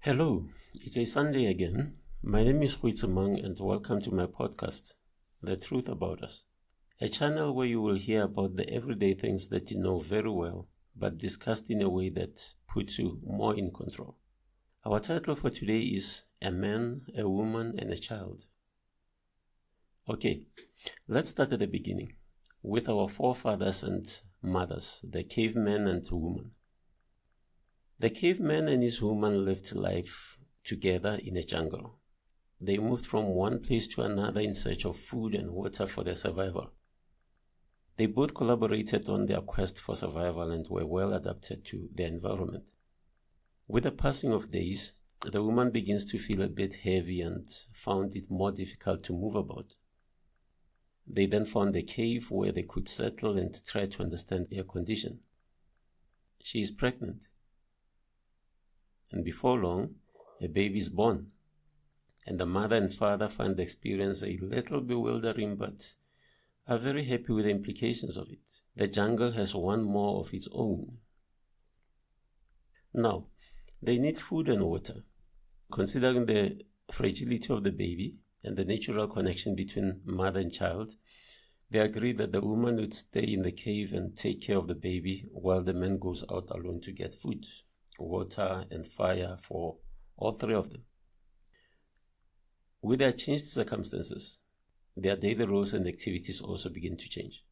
Hello, it's a Sunday again. My name is Mang and welcome to my podcast, The Truth About Us, a channel where you will hear about the everyday things that you know very well, but discussed in a way that puts you more in control. Our title for today is A Man, a Woman, and a Child. Okay, let's start at the beginning, with our forefathers and mothers, the caveman and woman. The caveman and his woman lived life together in a jungle. They moved from one place to another in search of food and water for their survival. They both collaborated on their quest for survival and were well adapted to their environment. With the passing of days, the woman begins to feel a bit heavy and found it more difficult to move about. They then found a cave where they could settle and try to understand her condition. She is pregnant. And before long, a baby is born, and the mother and father find the experience a little bewildering but are very happy with the implications of it. The jungle has one more of its own. Now, they need food and water. Considering the fragility of the baby and the natural connection between mother and child, they agree that the woman would stay in the cave and take care of the baby while the man goes out alone to get food, water, and fire for all three of them. With their changed circumstances, their daily roles and activities also begin to change.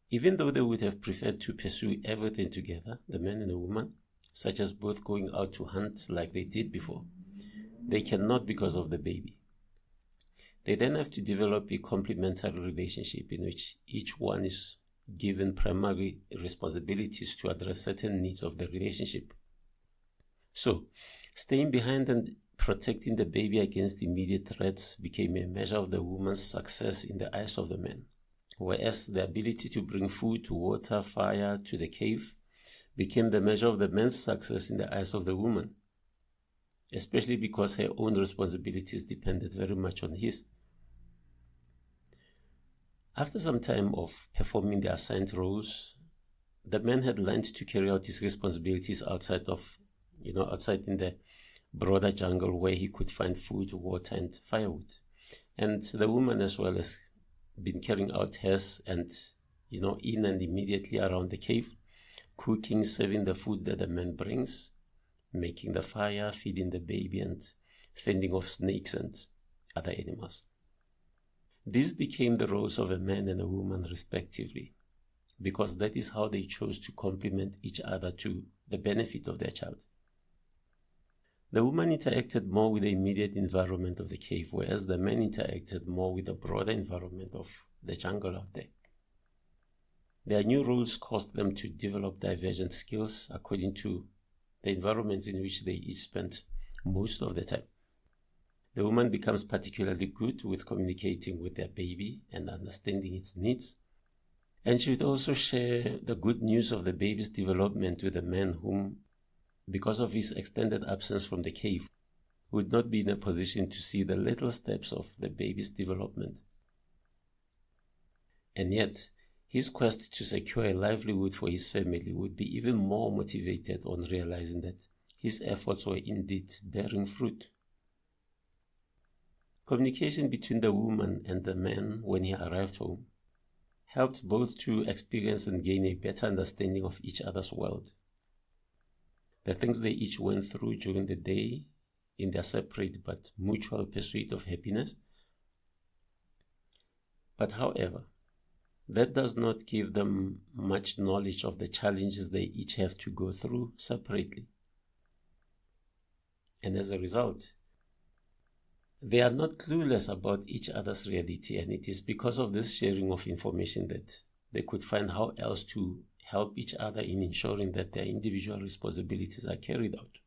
Even though they would have preferred to pursue everything together, the man and the woman, such as both going out to hunt like they did before, they cannot because of the baby. They then have to develop a complementary relationship in which each one is given primary responsibilities to address certain needs of the relationship. So, staying behind and protecting the baby against immediate threats became a measure of the woman's success in the eyes of the man, whereas the ability to bring food, water, fire to the cave became the measure of the man's success in the eyes of the woman, especially because her own responsibilities depended very much on his. After some time of performing the assigned roles, the man had learned to carry out his responsibilities outside in the broader jungle where he could find food, water, and firewood. And the woman as well has been carrying out hers and, in and immediately around the cave, cooking, serving the food that the man brings, making the fire, feeding the baby, and fending off snakes and other animals. These became the roles of a man and a woman respectively, because that is how they chose to complement each other to the benefit of their child. The woman interacted more with the immediate environment of the cave, whereas the man interacted more with the broader environment of the jungle out there. Their new roles caused them to develop divergent skills according to the environments in which they each spent most of the time. The woman becomes particularly good with communicating with their baby and understanding its needs. And she would also share the good news of the baby's development with the man whom, because of his extended absence from the cave, would not be in a position to see the little steps of the baby's development. And yet, his quest to secure a livelihood for his family would be even more motivated on realizing that his efforts were indeed bearing fruit. Communication between the woman and the man when he arrived home helped both to experience and gain a better understanding of each other's world. The things they each went through during the day in their separate but mutual pursuit of happiness. But however, that does not give them much knowledge of the challenges they each have to go through separately. And as a result, they are not clueless about each other's reality, and it is because of this sharing of information that they could find how else to help each other in ensuring that their individual responsibilities are carried out.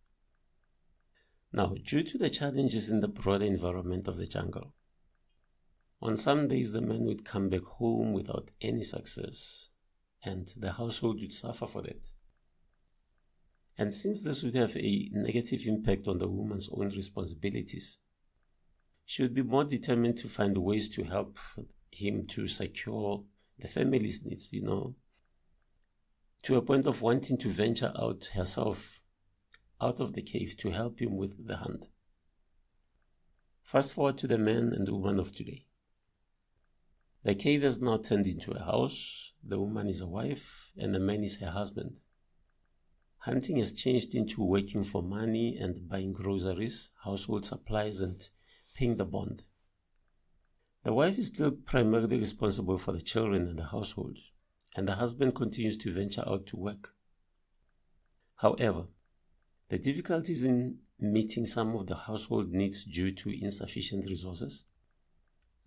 Now, due to the challenges in the broader environment of the jungle, on some days the man would come back home without any success, and the household would suffer for that. And since this would have a negative impact on the woman's own responsibilities, she would be more determined to find ways to help him to secure the family's needs, to a point of wanting to venture out herself out of the cave to help him with the hunt. Fast forward to the man and woman of today. The cave has now turned into a house. The woman is a wife and the man is her husband. Hunting has changed into working for money and buying groceries, household supplies, and paying the bond. The wife is still primarily responsible for the children and the household, and the husband continues to venture out to work. However, the difficulties in meeting some of the household needs due to insufficient resources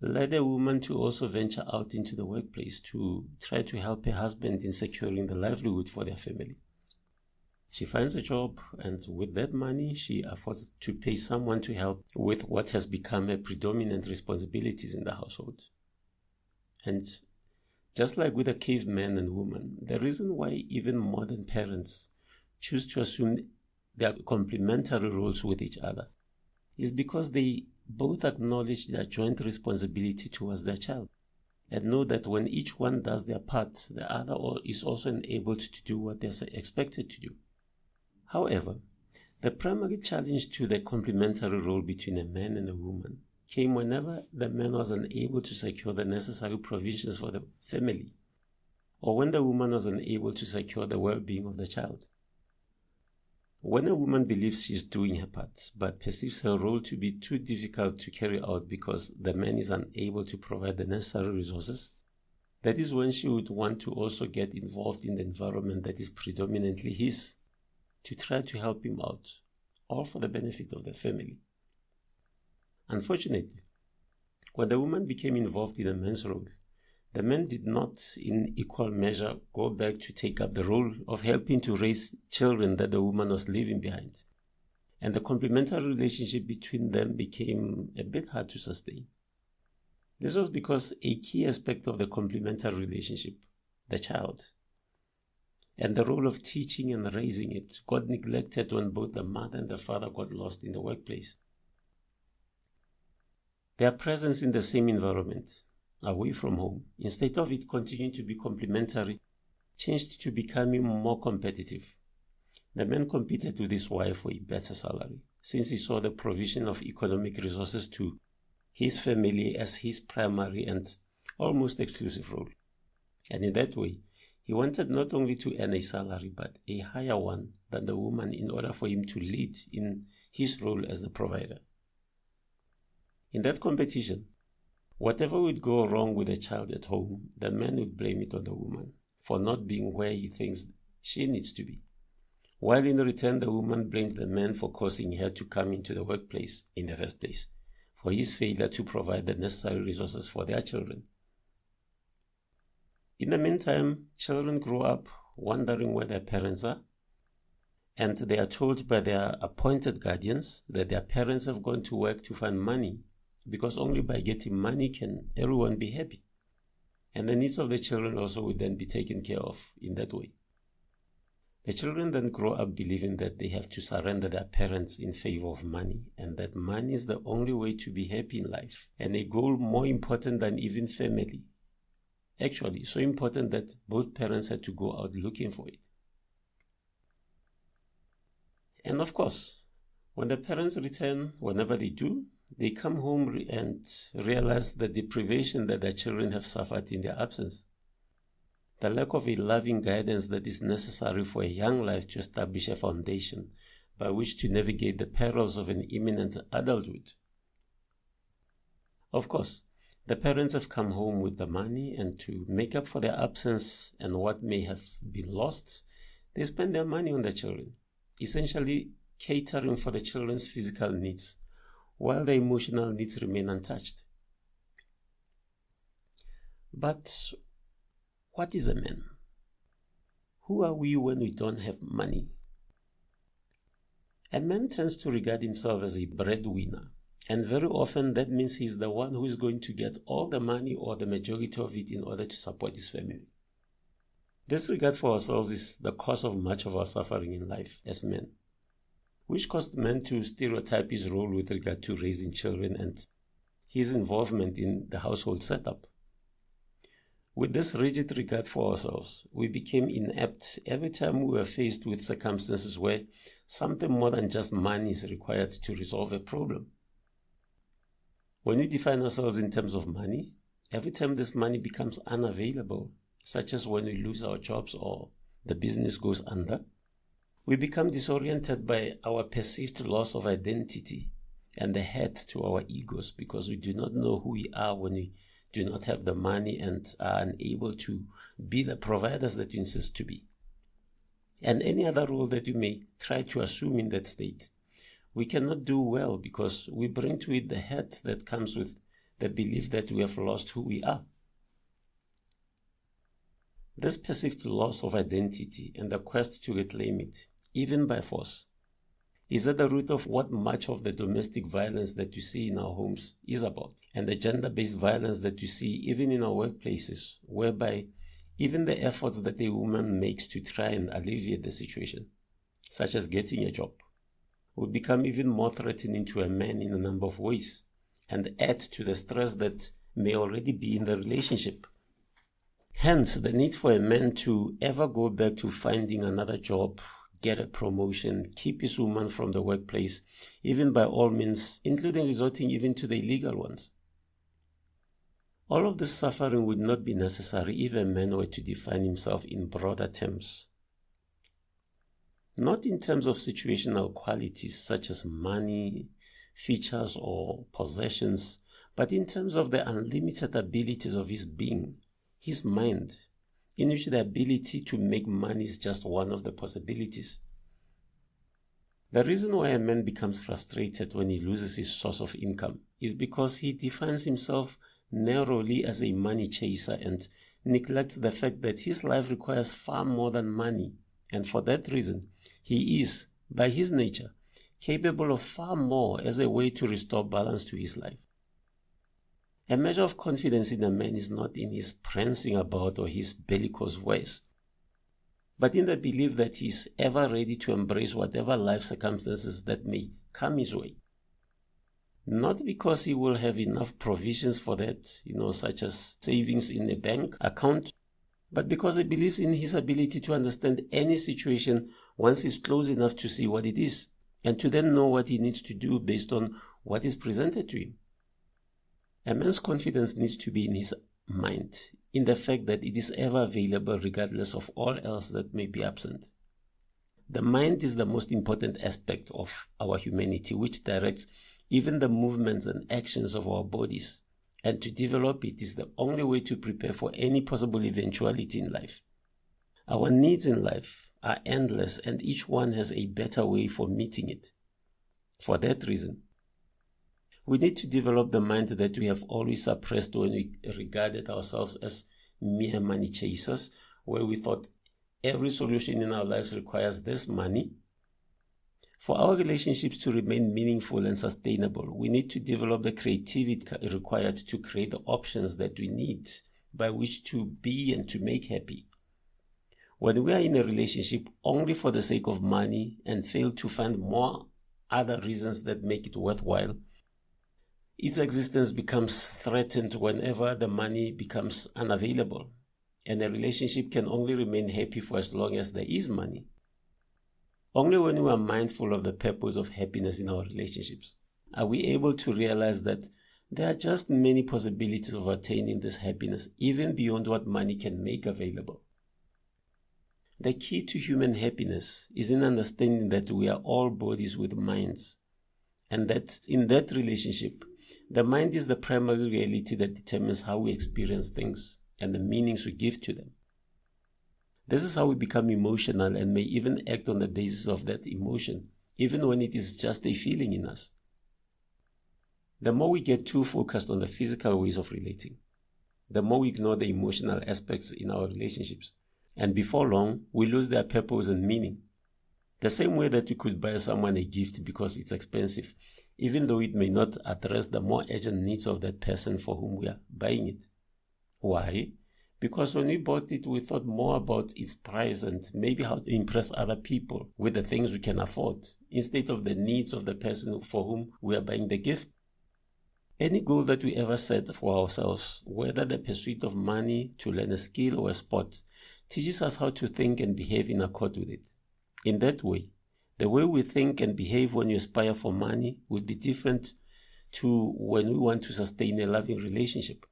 led the woman to also venture out into the workplace to try to help her husband in securing the livelihood for their family. She finds a job, and with that money, she affords to pay someone to help with what has become her predominant responsibilities in the household. And just like with a caveman and woman, the reason why even modern parents choose to assume their complementary roles with each other is because they both acknowledge their joint responsibility towards their child and know that when each one does their part, the other is also enabled to do what they're expected to do. However, the primary challenge to the complementary role between a man and a woman came whenever the man was unable to secure the necessary provisions for the family, or when the woman was unable to secure the well-being of the child. When a woman believes she is doing her part, but perceives her role to be too difficult to carry out because the man is unable to provide the necessary resources, that is when she would want to also get involved in the environment that is predominantly his, to try to help him out, all for the benefit of the family. Unfortunately, when the woman became involved in a man's role, the man did not, in equal measure, go back to take up the role of helping to raise children that the woman was leaving behind. And the complementary relationship between them became a bit hard to sustain. This was because a key aspect of the complementary relationship, the child, and the role of teaching and raising it got neglected when both the mother and the father got lost in the workplace. Their presence in the same environment, away from home, instead of it continuing to be complementary, changed to becoming more competitive. The man competed with his wife for a better salary, since he saw the provision of economic resources to his family as his primary and almost exclusive role. And in that way, he wanted not only to earn a salary, but a higher one than the woman in order for him to lead in his role as the provider. In that competition, whatever would go wrong with the child at home, the man would blame it on the woman for not being where he thinks she needs to be, while in return the woman blamed the man for causing her to come into the workplace in the first place, for his failure to provide the necessary resources for their children. In the meantime, children grow up wondering where their parents are, and they are told by their appointed guardians that their parents have gone to work to find money, because only by getting money can everyone be happy. And the needs of the children also will then be taken care of in that way. The children then grow up believing that they have to surrender their parents in favor of money, and that money is the only way to be happy in life, and a goal more important than even family. Actually, so important that both parents had to go out looking for it. And of course, when the parents return, whenever they do, they come home and realize the deprivation that their children have suffered in their absence. The lack of a loving guidance that is necessary for a young life to establish a foundation by which to navigate the perils of an imminent adulthood. Of course, the parents have come home with the money, and to make up for their absence and what may have been lost, they spend their money on the children, essentially catering for the children's physical needs, while the emotional needs remain untouched. But what is a man? Who are we when we don't have money? A man tends to regard himself as a breadwinner, and very often that means he's the one who is going to get all the money or the majority of it in order to support his family. This regard for ourselves is the cause of much of our suffering in life as men, which caused men to stereotype his role with regard to raising children and his involvement in the household setup. With this rigid regard for ourselves, we became inept every time we were faced with circumstances where something more than just money is required to resolve a problem. When we define ourselves in terms of money, every time this money becomes unavailable, such as when we lose our jobs or the business goes under, we become disoriented by our perceived loss of identity and the hurt to our egos, because we do not know who we are when we do not have the money and are unable to be the providers that we insist to be. And any other role that you may try to assume in that state, we cannot do well because we bring to it the hurt that comes with the belief that we have lost who we are. This perceived loss of identity and the quest to reclaim it, even by force, is at the root of what much of the domestic violence that you see in our homes is about, and the gender-based violence that you see even in our workplaces, whereby even the efforts that a woman makes to try and alleviate the situation, such as getting a job, will become even more threatening to a man in a number of ways and add to the stress that may already be in the relationship. Hence, the need for a man to ever go back to finding another job, get a promotion, keep his woman from the workplace, even by all means, including resorting even to the illegal ones. All of this suffering would not be necessary if a man were to define himself in broader terms. Not in terms of situational qualities such as money, features, or possessions, but in terms of the unlimited abilities of his being, his mind, in which the ability to make money is just one of the possibilities. The reason why a man becomes frustrated when he loses his source of income is because he defines himself narrowly as a money chaser and neglects the fact that his life requires far more than money, and for that reason, he is, by his nature, capable of far more as a way to restore balance to his life. A measure of confidence in a man is not in his prancing about or his bellicose voice, but in the belief that he is ever ready to embrace whatever life circumstances that may come his way. Not because he will have enough provisions for that, such as savings in a bank account, but because he believes in his ability to understand any situation once he's close enough to see what it is, and to then know what he needs to do based on what is presented to him. A man's confidence needs to be in his mind, in the fact that it is ever available regardless of all else that may be absent. The mind is the most important aspect of our humanity, which directs even the movements and actions of our bodies, and to develop it is the only way to prepare for any possible eventuality in life. Our needs in life are endless, and each one has a better way for meeting it. For that reason, we need to develop the mind that we have always suppressed when we regarded ourselves as mere money chasers, where we thought every solution in our lives requires this money. For our relationships to remain meaningful and sustainable, we need to develop the creativity required to create the options that we need by which to be and to make happy. When we are in a relationship only for the sake of money and fail to find more other reasons that make it worthwhile, its existence becomes threatened whenever the money becomes unavailable, and a relationship can only remain happy for as long as there is money. Only when we are mindful of the purpose of happiness in our relationships are we able to realize that there are just many possibilities of attaining this happiness, even beyond what money can make available. The key to human happiness is in understanding that we are all bodies with minds, and that in that relationship, the mind is the primary reality that determines how we experience things and the meanings we give to them. This is how we become emotional and may even act on the basis of that emotion, even when it is just a feeling in us. The more we get too focused on the physical ways of relating, the more we ignore the emotional aspects in our relationships, and before long, we lose their purpose and meaning. The same way that you could buy someone a gift because it's expensive, even though it may not address the more urgent needs of that person for whom we are buying it. Why? Because when we bought it, we thought more about its price and maybe how to impress other people with the things we can afford, instead of the needs of the person for whom we are buying the gift. Any goal that we ever set for ourselves, whether the pursuit of money, to learn a skill or a sport, teaches us how to think and behave in accord with it. In that way, The way we think and behave when you aspire for money would be different to when we want to sustain a loving relationship.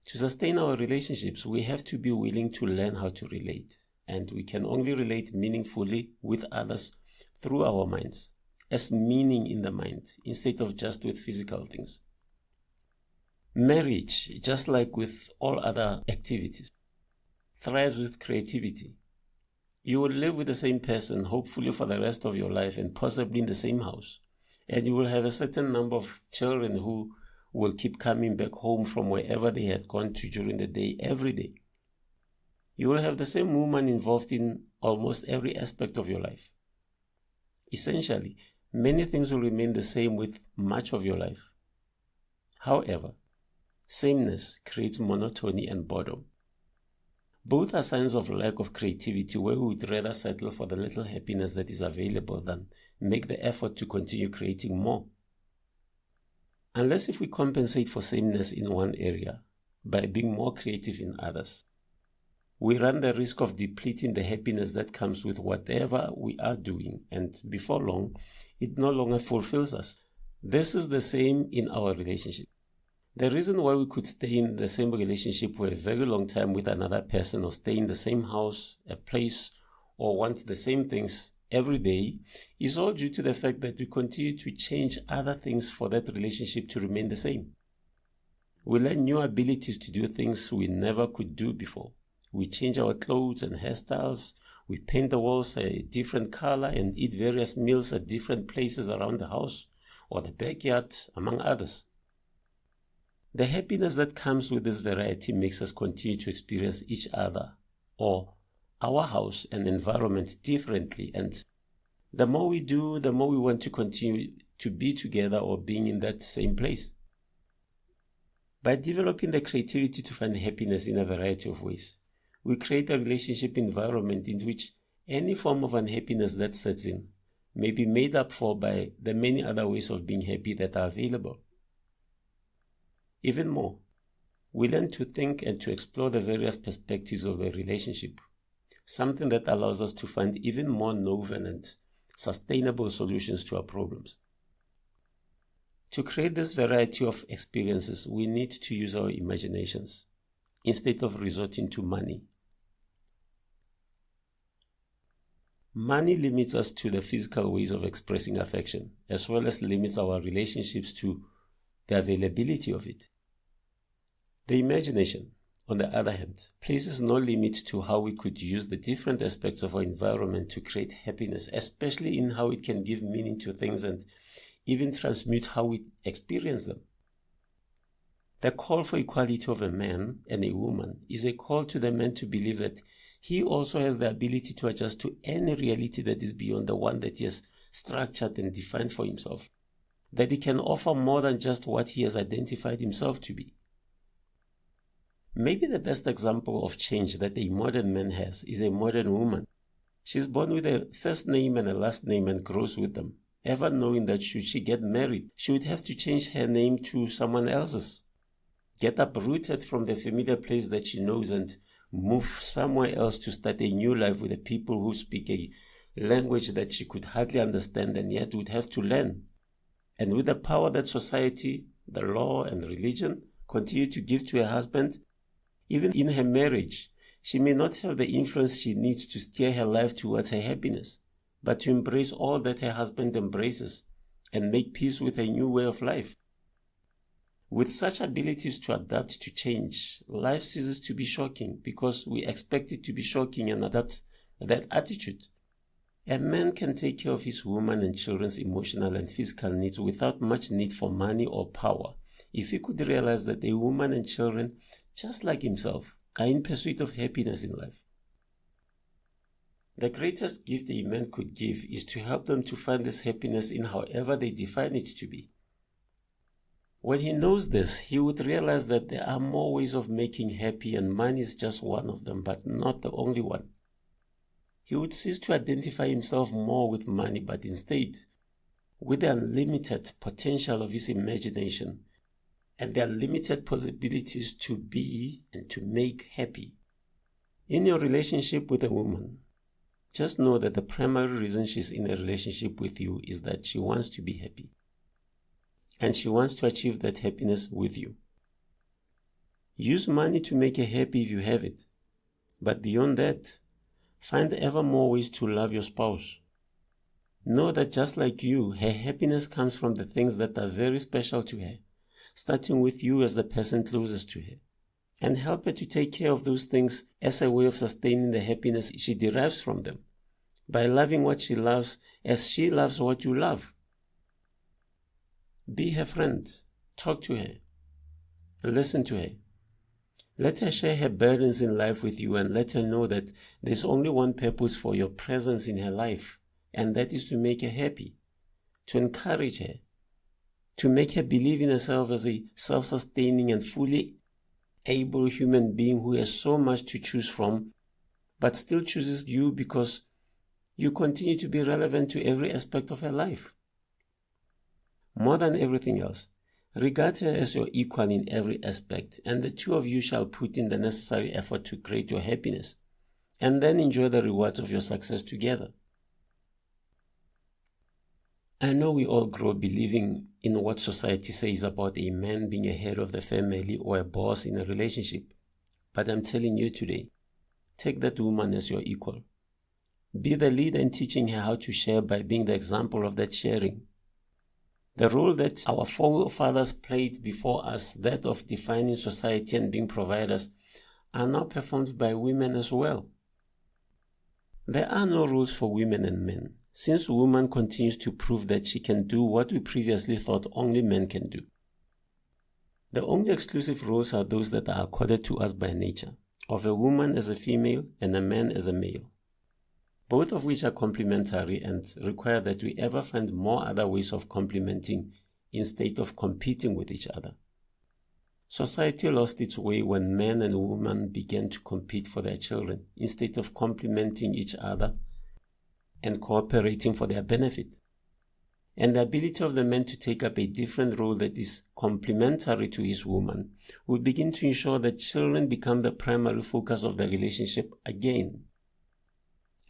To sustain our relationships, we have to be willing to learn how to relate, and we can only relate meaningfully with others through our minds, as meaning in the mind, instead of just with physical things. Marriage, just like with all other activities, thrives with creativity. You will live with the same person, hopefully for the rest of your life, and possibly in the same house. And you will have a certain number of children who will keep coming back home from wherever they had gone to during the day, every day. You will have the same woman involved in almost every aspect of your life. Essentially, many things will remain the same with much of your life. However, sameness creates monotony and boredom. Both are signs of lack of creativity, where we would rather settle for the little happiness that is available than make the effort to continue creating more. Unless if we compensate for sameness in one area by being more creative in others, we run the risk of depleting the happiness that comes with whatever we are doing, and before long, it no longer fulfills us. This is the same in our relationship. The reason why we could stay in the same relationship for a very long time with another person, or stay in the same house, a place, or want the same things every day is all due to the fact that we continue to change other things for that relationship to remain the same. We learn new abilities to do things we never could do before. We change our clothes and hairstyles. We paint the walls a different color and eat various meals at different places around the house or the backyard, among others. The happiness that comes with this variety makes us continue to experience each other or our house and environment differently, and the more we do, the more we want to continue to be together or being in that same place. By developing the creativity to find happiness in a variety of ways, we create a relationship environment in which any form of unhappiness that sets in may be made up for by the many other ways of being happy that are available. Even more, we learn to think and to explore the various perspectives of a relationship, something that allows us to find even more novel and sustainable solutions to our problems. To create this variety of experiences, we need to use our imaginations instead of resorting to money. Money limits us to the physical ways of expressing affection, as well as limits our relationships to the availability of it. The imagination, on the other hand, places no limit to how we could use the different aspects of our environment to create happiness, especially in how it can give meaning to things and even transmute how we experience them. The call for equality of a man and a woman is a call to the man to believe that he also has the ability to adjust to any reality that is beyond the one that he has structured and defined for himself, that he can offer more than just what he has identified himself to be. Maybe the best example of change that a modern man has is a modern woman. She's born with a first name and a last name and grows with them, ever knowing that should she get married, she would have to change her name to someone else's, get uprooted from the familiar place that she knows and move somewhere else to start a new life with the people who speak a language that she could hardly understand and yet would have to learn. And with the power that society, the law, and religion continue to give to her husband, even in her marriage, she may not have the influence she needs to steer her life towards her happiness, but to embrace all that her husband embraces and make peace with her new way of life. With such abilities to adapt to change, life ceases to be shocking because we expect it to be shocking and adapt that attitude. A man can take care of his woman and children's emotional and physical needs without much need for money or power if he could realize that a woman and children, just like himself, are in pursuit of happiness in life. The greatest gift a man could give is to help them to find this happiness in however they define it to be. When he knows this, he would realize that there are more ways of making happy and money is just one of them, but not the only one. He would cease to identify himself more with money, but instead with the unlimited potential of his imagination and the unlimited possibilities to be and to make happy. In your relationship with a woman, Just know that the primary reason she's in a relationship with you is that she wants to be happy. And she wants to achieve that happiness with you. Use money to make her happy if you have it. But beyond that, find ever more ways to love your spouse. Know that just like you, her happiness comes from the things that are very special to her, starting with you as the person closest to her. And help her to take care of those things as a way of sustaining the happiness she derives from them, by loving what she loves as she loves what you love. Be her friend. Talk to her. Listen to her. Let her share her burdens in life with you, and let her know that there's only one purpose for your presence in her life, and that is to make her happy, to encourage her, to make her believe in herself as a self-sustaining and fully able human being who has so much to choose from, but still chooses you because you continue to be relevant to every aspect of her life. More than everything else, regard her as your equal in every aspect, and the two of you shall put in the necessary effort to create your happiness, and then enjoy the rewards of your success together. I know we all grow believing in what society says about a man being a head of the family or a boss in a relationship, but I'm telling you today, take that woman as your equal. Be the leader in teaching her how to share by being the example of that sharing. The role that our forefathers played before us, that of defining society and being providers, are now performed by women as well. There are no rules for women and men, since woman continues to prove that she can do what we previously thought only men can do. The only exclusive roles are those that are accorded to us by nature, of a woman as a female and a man as a male, both of which are complementary and require that we ever find more other ways of complementing instead of competing with each other. Society lost its way when men and women began to compete for their children instead of complementing each other and cooperating for their benefit. And the ability of the man to take up a different role that is complementary to his woman will begin to ensure that children become the primary focus of the relationship again,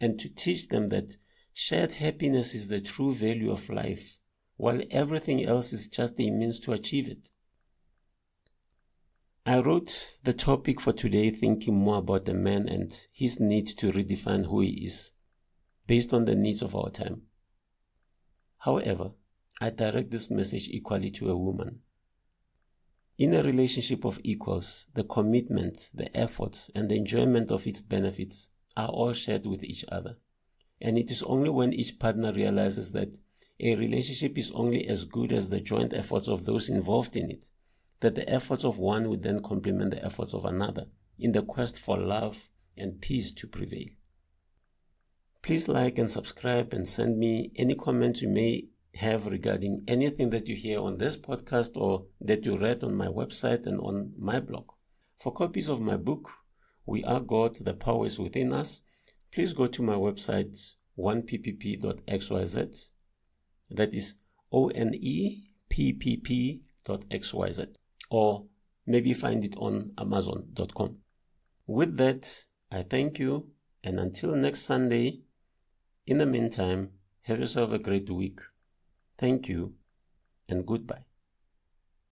and to teach them that shared happiness is the true value of life, while everything else is just a means to achieve it. I wrote the topic for today thinking more about the man and his need to redefine who he is, based on the needs of our time. However, I direct this message equally to a woman. In a relationship of equals, the commitment, the efforts, and the enjoyment of its benefits are all shared with each other. And it is only when each partner realizes that a relationship is only as good as the joint efforts of those involved in it, that the efforts of one would then complement the efforts of another in the quest for love and peace to prevail. Please like and subscribe and send me any comments you may have regarding anything that you hear on this podcast or that you read on my website and on my blog. For copies of my book, We Are God, The Power is Within Us, please go to my website, oneppp.xyz. That is onePPP.xyz. Or maybe find it on amazon.com. With that, I thank you, and until next Sunday, in the meantime, have yourself a great week. Thank you, and goodbye.